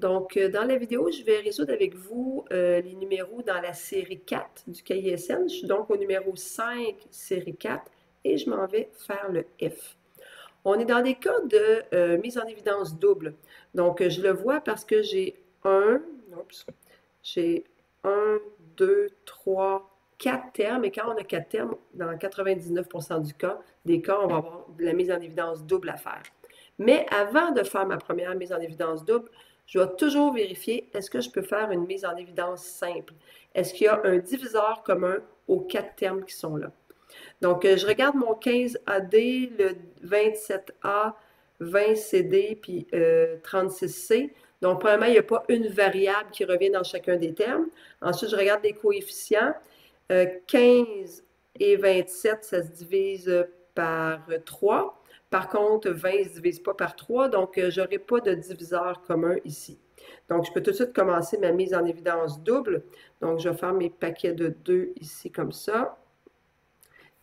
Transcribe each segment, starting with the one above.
Donc, dans la vidéo, je vais résoudre avec vous les numéros dans la série 4 du cahier SN. Je suis donc au numéro 5, série 4, et je m'en vais faire le F. On est dans des cas de mise en évidence double. Donc, je le vois parce que j'ai un, 2, 3, 4 termes. Et quand on a 4 termes, dans 99% des cas, on va avoir de la mise en évidence double à faire. Mais avant de faire ma première mise en évidence double, je vais toujours vérifier, est-ce que je peux faire une mise en évidence simple? Est-ce qu'il y a un diviseur commun aux 4 termes qui sont là? Donc, je regarde mon 15AD, le 27A, 20CD, puis 36C. Donc, premièrement, il n'y a pas une variable qui revient dans chacun des termes. Ensuite, je regarde les coefficients. 15 et 27, ça se divise par 3. Par contre, 20 ne se divise pas par 3, donc je n'aurai pas de diviseur commun ici. Donc, je peux tout de suite commencer ma mise en évidence double. Donc, je vais faire mes paquets de 2 ici comme ça.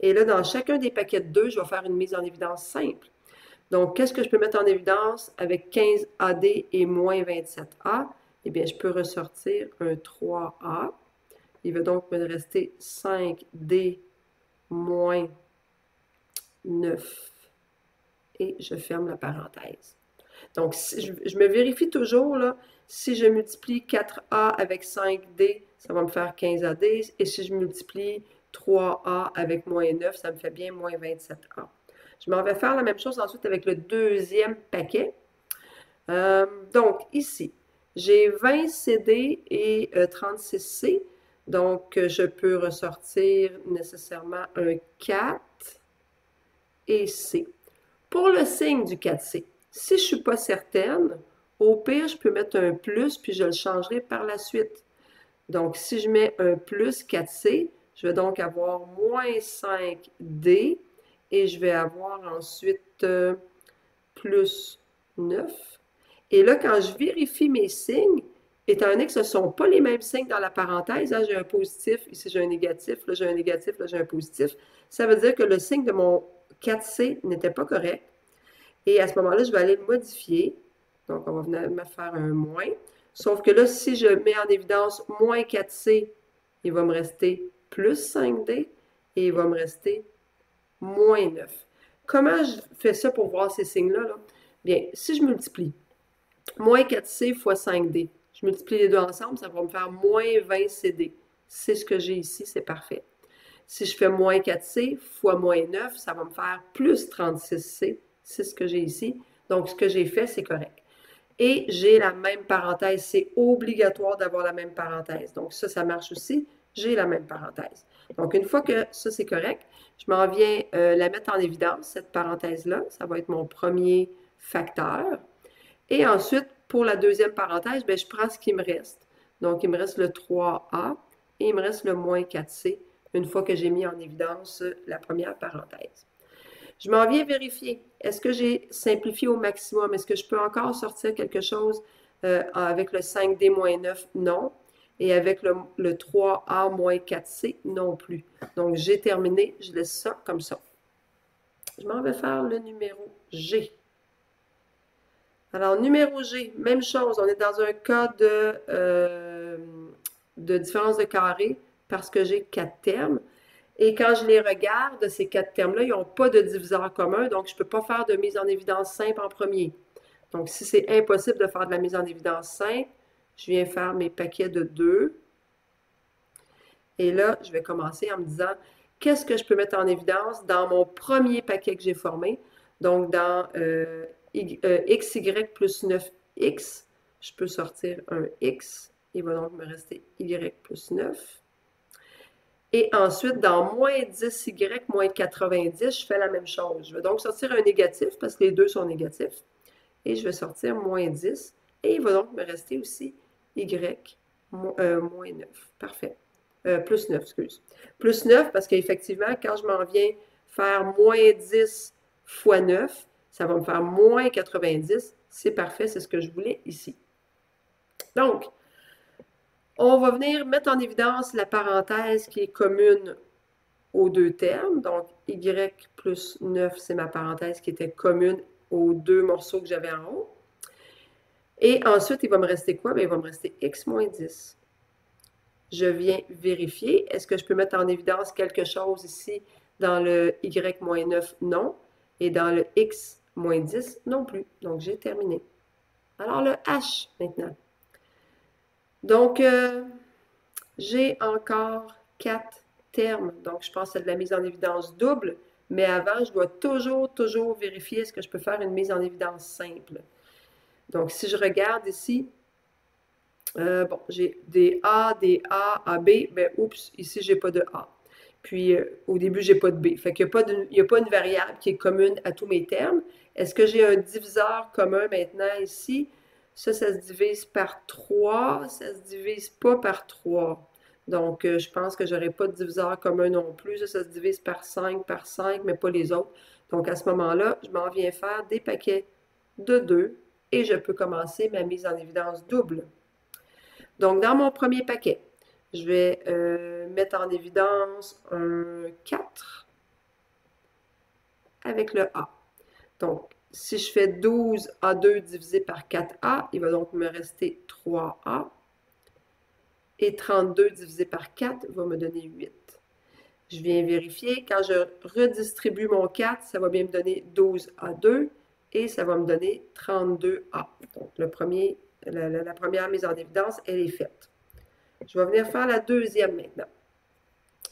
Et là, dans chacun des paquets de 2, je vais faire une mise en évidence simple. Donc, qu'est-ce que je peux mettre en évidence avec 15AD et moins 27A? Eh bien, je peux ressortir un 3A. Il va donc me rester 5D moins 9. Et je ferme la parenthèse. Donc, je me vérifie toujours, là, si je multiplie 4A avec 5D, ça va me faire 15AD. Et si je multiplie 3A avec moins 9, ça me fait bien moins 27A. Je m'en vais faire la même chose ensuite avec le deuxième paquet. Donc, ici, j'ai 20 CD et 36 C. Donc, je peux ressortir nécessairement un 4 et C. Pour le signe du 4C, si je ne suis pas certaine, au pire, je peux mettre un plus, puis je le changerai par la suite. Donc, si je mets un plus 4C, je vais donc avoir moins 5D et je vais avoir ensuite plus 9. Et là, quand je vérifie mes signes, étant donné que ce ne sont pas les mêmes signes dans la parenthèse, hein, j'ai un positif, ici j'ai un négatif, là j'ai un négatif, là j'ai un positif, ça veut dire que le signe de mon 4C n'était pas correct. Et à ce moment-là, je vais aller le modifier. Donc, on va venir me faire un moins. Sauf que là, si je mets en évidence moins 4C, il va me rester plus 5D et il va me rester moins 9. Comment je fais ça pour voir ces signes-là? Là? Bien, si je multiplie moins 4C fois 5D, je multiplie les deux ensemble, ça va me faire moins 20CD. C'est ce que j'ai ici, c'est parfait. Si je fais moins 4C fois moins 9, ça va me faire plus 36C. C'est ce que j'ai ici. Donc, ce que j'ai fait, c'est correct. Et j'ai la même parenthèse. C'est obligatoire d'avoir la même parenthèse. Donc, ça marche aussi. J'ai la même parenthèse. Donc, une fois que ça, c'est correct, je m'en viens la mettre en évidence, cette parenthèse-là. Ça va être mon premier facteur. Et ensuite, pour la deuxième parenthèse, bien, je prends ce qui me reste. Donc, il me reste le 3A et il me reste le moins 4C une fois que j'ai mis en évidence la première parenthèse. Je m'en viens vérifier. Est-ce que j'ai simplifié au maximum? Est-ce que je peux encore sortir quelque chose avec le 5D moins 9? Non. Et avec le 3A moins 4C? Non plus. Donc, j'ai terminé. Je laisse ça comme ça. Je m'en vais faire le numéro G. Alors, numéro G, même chose. On est dans un cas de différence de carré parce que j'ai 4 termes. Et quand je les regarde, ces 4 termes-là, ils n'ont pas de diviseur commun, donc je ne peux pas faire de mise en évidence simple en premier. Donc, si c'est impossible de faire de la mise en évidence simple, je viens faire mes paquets de 2. Et là, je vais commencer en me disant, qu'est-ce que je peux mettre en évidence dans mon premier paquet que j'ai formé? Donc, dans XY plus 9X, je peux sortir un X. Il va donc me rester Y plus 9. Et ensuite, dans moins 10Y moins 90, je fais la même chose. Je vais donc sortir un négatif parce que les deux sont négatifs. Et je vais sortir moins 10. Et il va donc me rester aussi Y moins 9. Parfait. Plus 9, excuse. Plus 9 parce qu'effectivement, quand je m'en viens faire moins 10 fois 9, ça va me faire moins 90. C'est parfait, c'est ce que je voulais ici. Donc, on va venir mettre en évidence la parenthèse qui est commune aux deux termes. Donc, Y plus 9, c'est ma parenthèse qui était commune aux deux morceaux que j'avais en haut. Et ensuite, il va me rester quoi? Bien, il va me rester x moins 10. Je viens vérifier. Est-ce que je peux mettre en évidence quelque chose ici dans le y moins 9? Non. Et dans le x moins 10? Non plus. Donc, j'ai terminé. Alors, le h maintenant. Donc, j'ai encore 4 termes. Donc, je pense que c'est de la mise en évidence double. Mais avant, je dois toujours vérifier est-ce que je peux faire une mise en évidence simple. Donc, si je regarde ici, bon, j'ai des A, AB. Ben, oups, ici, j'ai pas de A. Puis, au début, j'ai pas de B. Fait qu'il n'y a pas une variable qui est commune à tous mes termes. Est-ce que j'ai un diviseur commun maintenant ici? Ça se divise par 3. Ça se divise pas par 3. Donc, je pense que j'aurai pas de diviseur commun non plus. Ça se divise par 5, mais pas les autres. Donc, à ce moment-là, je m'en viens faire des paquets de 2 et je peux commencer ma mise en évidence double. Donc, dans mon premier paquet, je vais mettre en évidence un 4 avec le A. Donc, si je fais 12A2 divisé par 4A, il va donc me rester 3A. Et 32 divisé par 4 va me donner 8. Je viens vérifier. Quand je redistribue mon 4, ça va bien me donner 12A2 et ça va me donner 32A. Donc, la première mise en évidence, elle est faite. Je vais venir faire la deuxième maintenant.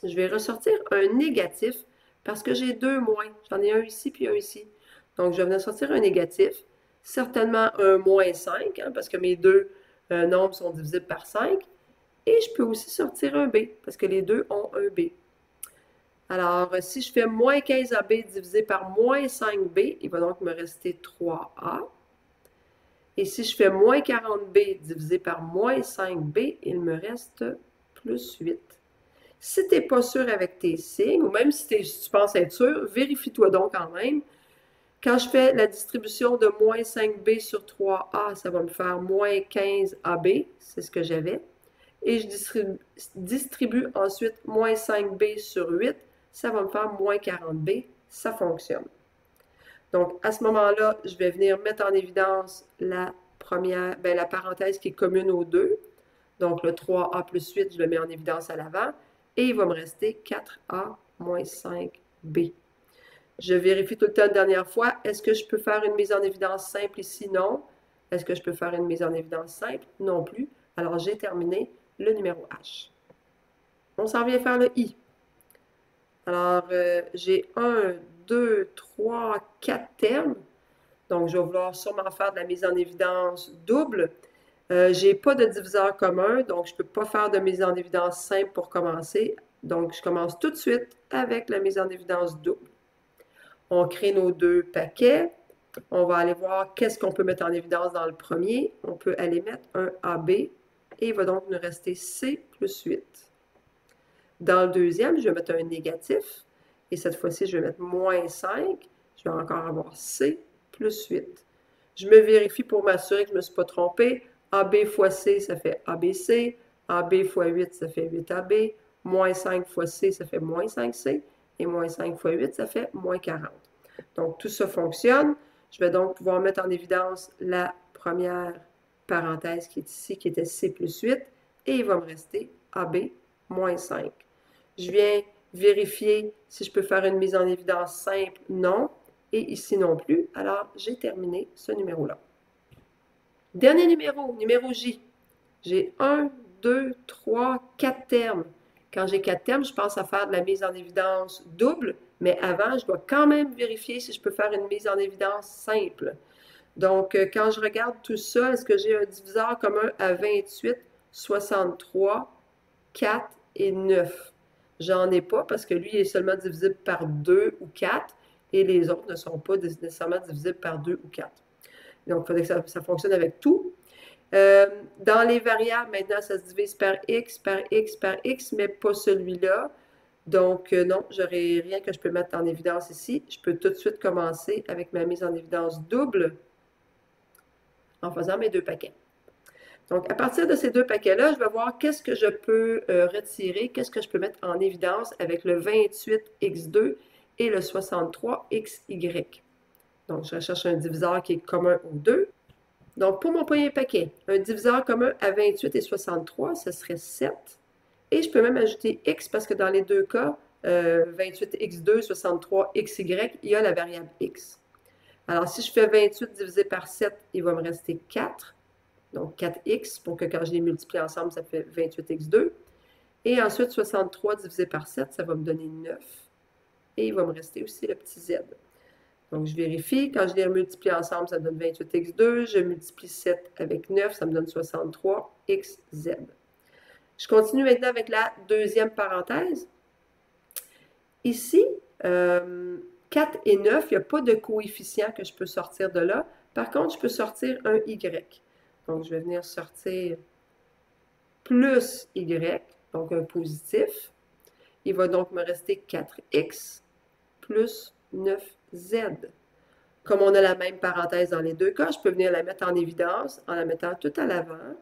Je vais ressortir un négatif parce que j'ai deux moins. J'en ai un ici puis un ici. Donc, je vais venir sortir un négatif. Certainement un moins 5, hein, parce que mes deux nombres sont divisibles par 5. Et je peux aussi sortir un B, parce que les deux ont un B. Alors, si je fais moins 15AB divisé par moins 5B, il va donc me rester 3A. Et si je fais moins 40B divisé par moins 5B, il me reste plus 8. Si tu n'es pas sûr avec tes signes, ou même si tu penses être sûr, vérifie-toi donc quand même. Quand je fais la distribution de moins 5B sur 3A, ça va me faire moins 15AB, c'est ce que j'avais. Et je distribue ensuite moins 5B sur 8, ça va me faire moins 40B, ça fonctionne. Donc, à ce moment-là, je vais venir mettre en évidence la parenthèse qui est commune aux deux. Donc, le 3A plus 8, je le mets en évidence à l'avant. Et il va me rester 4A moins 5B. Je vérifie tout le temps une dernière fois. Est-ce que je peux faire une mise en évidence simple ici? Non. Est-ce que je peux faire une mise en évidence simple? Non plus. Alors, j'ai terminé le numéro H. On s'en vient faire le I. Alors, j'ai 1, 2, 3, 4 termes. Donc, je vais vouloir sûrement faire de la mise en évidence double. Je n'ai pas de diviseur commun, donc je ne peux pas faire de mise en évidence simple pour commencer. Donc, je commence tout de suite avec la mise en évidence double. On crée nos deux paquets. On va aller voir qu'est-ce qu'on peut mettre en évidence dans le premier. On peut aller mettre un AB et il va donc nous rester C plus 8. Dans le deuxième, je vais mettre un négatif et cette fois-ci, je vais mettre moins 5. Je vais encore avoir C plus 8. Je me vérifie pour m'assurer que je ne me suis pas trompée. AB fois C, ça fait ABC. AB fois 8, ça fait 8AB. Moins 5 fois C, ça fait moins 5C. Et moins 5 fois 8, ça fait moins 40. Donc, tout ça fonctionne. Je vais donc pouvoir mettre en évidence la première parenthèse qui est ici, qui était C plus 8. Et il va me rester AB moins 5. Je viens vérifier si je peux faire une mise en évidence simple. Non. Et ici non plus. Alors, j'ai terminé ce numéro-là. Dernier numéro J. J'ai 1, 2, 3, 4 termes. Quand j'ai 4 termes, je pense à faire de la mise en évidence double, mais avant, je dois quand même vérifier si je peux faire une mise en évidence simple. Donc, quand je regarde tout ça, est-ce que j'ai un diviseur commun à 28, 63, 4 et 9? J'en ai pas parce que lui il est seulement divisible par 2 ou 4 et les autres ne sont pas nécessairement divisibles par 2 ou 4. Donc, il faudrait que ça fonctionne avec tout. Dans les variables, maintenant, ça se divise par x, par x, par x, mais pas celui-là. Donc, non, je n'aurai rien que je peux mettre en évidence ici. Je peux tout de suite commencer avec ma mise en évidence double en faisant mes deux paquets. Donc, à partir de ces deux paquets-là, je vais voir qu'est-ce que je peux retirer, qu'est-ce que je peux mettre en évidence avec le 28x2 et le 63xy. Donc, je recherche un diviseur qui est commun aux deux. Donc, pour mon premier paquet, un diviseur commun à 28 et 63, ce serait 7. Et je peux même ajouter x parce que dans les deux cas, 28x2, 63xy, il y a la variable x. Alors, si je fais 28 divisé par 7, il va me rester 4. Donc, 4x pour que quand je les multiplie ensemble, ça fait 28x2. Et ensuite, 63 divisé par 7, ça va me donner 9. Et il va me rester aussi le petit z. Donc, je vérifie. Quand je les multiplie ensemble, ça me donne 28x2. Je multiplie 7 avec 9, ça me donne 63xz. Je continue maintenant avec la deuxième parenthèse. Ici, 4 et 9, il n'y a pas de coefficient que je peux sortir de là. Par contre, je peux sortir un y. Donc, je vais venir sortir plus y, donc un positif. Il va donc me rester 4x plus 9z. Comme on a la même parenthèse dans les deux cas, je peux venir la mettre en évidence en la mettant tout à l'avant.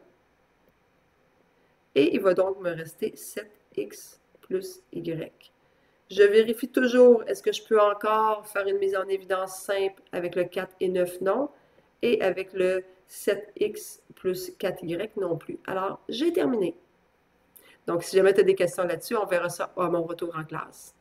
Et il va donc me rester 7x plus y. Je vérifie toujours, est-ce que je peux encore faire une mise en évidence simple avec le 4 et 9? Non. Et avec le 7x plus 4y non plus. Alors, j'ai terminé. Donc, si jamais tu as des questions là-dessus, on verra ça à mon retour en classe.